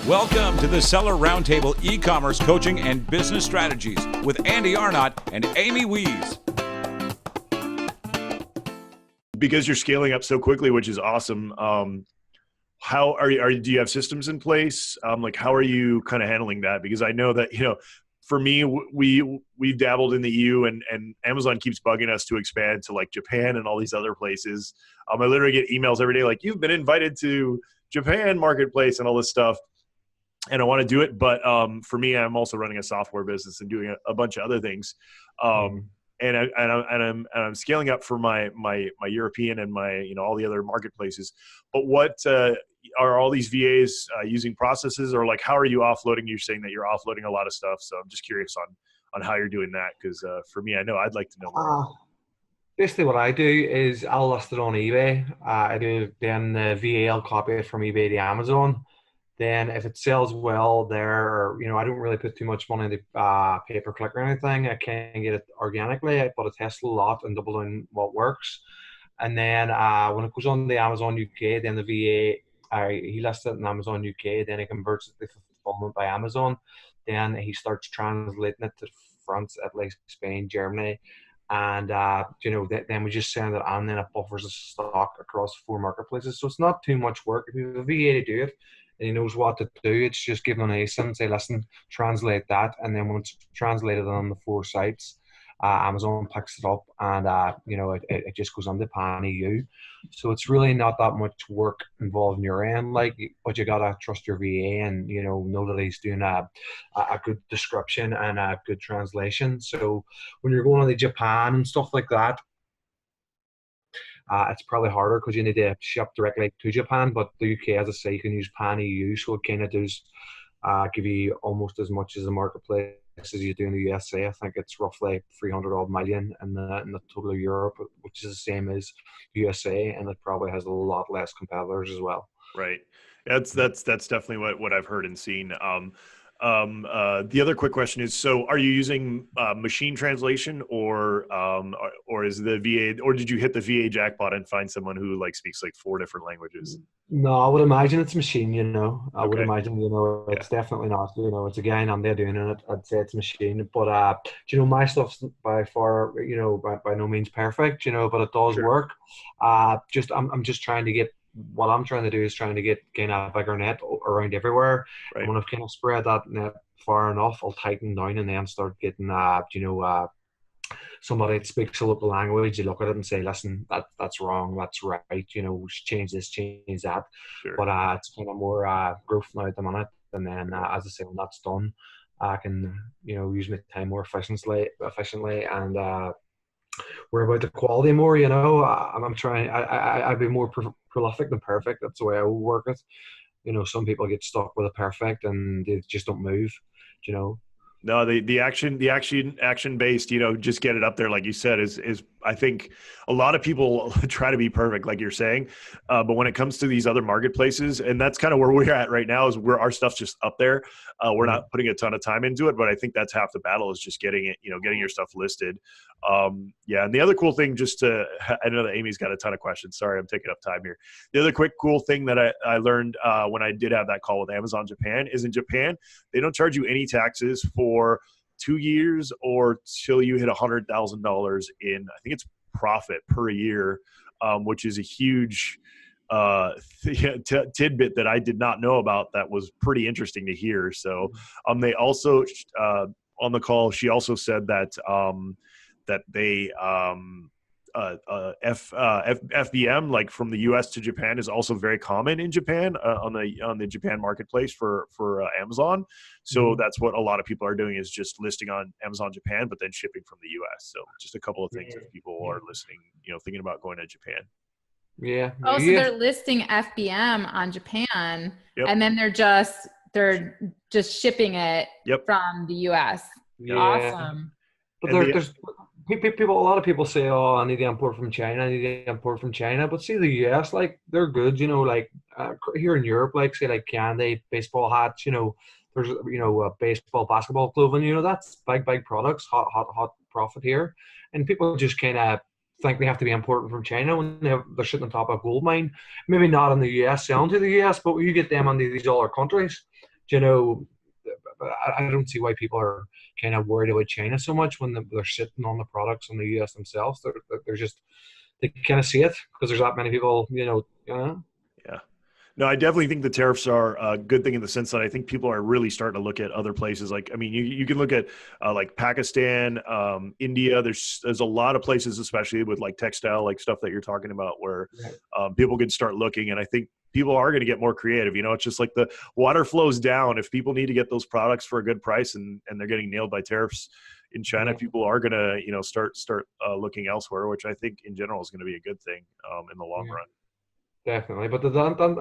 Welcome to the Seller Roundtable e-commerce coaching and business strategies with Andy Arnott and Amy Wees. Because you're scaling up so quickly, which is awesome. How are you? Do you have systems in place? Like, how are you kind of handling that? Because I know that, for me, we dabbled in the EU, and Amazon keeps bugging us to expand to like Japan and all these other places. I literally get emails every day like, you've been invited to Japan marketplace and all this stuff. And I want to do it, but for me, I'm also running a software business and doing a bunch of other things, and I'm scaling up for my European and my all the other marketplaces. But what are all these VAs using processes, or like how are you offloading? You're saying that you're offloading a lot of stuff, so I'm just curious on how you're doing that, because for me, I know I'd like to know more. Basically, what I do is I'll list it on eBay. I do then the VA will copy it from eBay to Amazon. Then if it sells well there, I don't really put too much money into pay-per-click or anything. I can get it organically, but I test a lot and double down what works. And then when it goes on the Amazon UK, then the VA, he lists it in Amazon UK, then he converts it to fulfillment by Amazon. Then he starts translating it to France, Italy, Spain, Germany. And, then we just send it on, then it buffers the stock across 4 marketplaces. So it's not too much work. If you have a VA to do it, and he knows what to do, it's just giving an ASIN and say, listen, translate that. And then once it's translated on the 4 sites, Amazon picks it up, and, it just goes on to Pan EU. So it's really not that much work involved in your end, but you got to trust your VA and, know that he's doing a good description and a good translation. So when you're going to Japan and stuff like that, it's probably harder because you need to ship directly to Japan, but the UK, as I say, you can use Pan EU, so it kind of does give you almost as much as the marketplace as you do in the USA. I think it's roughly 300 odd million in the total of Europe, which is the same as USA, and it probably has a lot less competitors as well. Right. That's definitely what I've heard and seen. The other quick question is, so are you using machine translation or is the VA, or did you hit the VA jackpot and find someone who speaks 4 different languages? No, I would imagine it's machine, I would Okay. imagine, it's definitely not, it's a guy and they're doing it. I'd say it's machine, but my stuff's by far, by no means perfect, but it does Sure. work. I'm just trying to get, what I'm trying to do is trying to get kind of a bigger net around everywhere. Right. And when I've kind of spread that net far enough, I'll tighten down and then start getting, somebody that speaks a local language. You look at it and say, listen, that's wrong, that's right. Change this, change that. Sure. But it's kind of more growth now at the minute. And then, as I say, when that's done, I can, use my time more efficiently, and worry about the quality more. I'm trying. I'd be more prolific than perfect. That's the way I will work it. Some people get stuck with a perfect and they just don't move. No, the action based, just get it up there, like you said, is I think a lot of people try to be perfect, like you're saying, but when it comes to these other marketplaces, and that's kind of where we're at right now, is where our stuff's just up there. We're not putting a ton of time into it, but I think that's half the battle, is just getting it, getting your stuff listed. And the other cool thing, I know that Amy's got a ton of questions. Sorry, I'm taking up time here. The other quick cool thing that I learned when I did have that call with Amazon Japan is, in Japan, they don't charge you any taxes for 2 years or till you hit $100,000 in, I think it's profit per year, which is a huge tidbit that I did not know about. That was pretty interesting to hear. So they also on the call, she also said that that they FBM, from the US to Japan, is also very common in Japan on the Japan marketplace for Amazon. So that's what a lot of people are doing, is just listing on Amazon Japan, but then shipping from the US. So just a couple of things if people are listening, thinking about going to Japan. Yeah. Oh, so they're listing FBM on Japan, and then they're just shipping it from the US. Yeah. Awesome. But there's people. A lot of people say, "Oh, I need to import from China. I need to import from China." But see, the US, they're good. Here in Europe, say candy, baseball hats. There's baseball, basketball clothing. That's big products, hot profit here, and people just kind of think they have to be importing from China when they're sitting on top of a gold mine. Maybe not in the US, selling to the US, but you get them into these other countries. you know, I don't see why people are kind of worried about China so much when they're sitting on the products in the US themselves. They're just, they kind of see it because there's that many people, Yeah. No, I definitely think the tariffs are a good thing in the sense that I think people are really starting to look at other places. Like, I mean, you can look at like Pakistan, India. There's a lot of places, especially with like textile, like stuff that you're talking about, where people can start looking. And I think people are going to get more creative. It's just like the water flows down. If people need to get those products for a good price and they're getting nailed by tariffs in China, people are going to, start looking elsewhere, which I think in general is going to be a good thing in the long run. Definitely, but the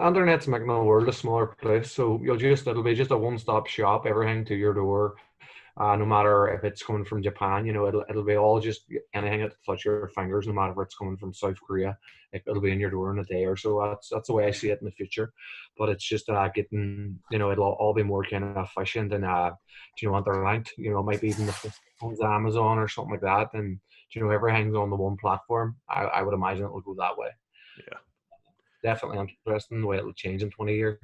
internet's making the world a smaller place, so it'll be just a one-stop shop, everything to your door. No matter if it's coming from Japan, it'll be all just anything that touch your fingers. No matter if it's coming from South Korea, it'll be in your door in a day or so. That's the way I see it in the future. But it's just getting, it'll all be more kind of efficient and interlinked. It might be even on Amazon or something like that, and everything's on the one platform. I would imagine it will go that way. Yeah. Definitely interesting the way it will change in 20 years.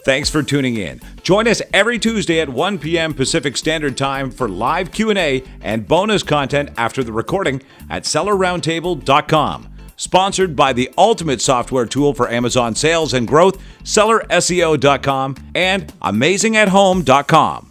Thanks for tuning in. Join us every Tuesday at 1 p.m. Pacific Standard Time for live Q&A and bonus content after the recording at SellerRoundtable.com. Sponsored by the ultimate software tool for Amazon sales and growth, SellerSEO.com and AmazingAtHome.com.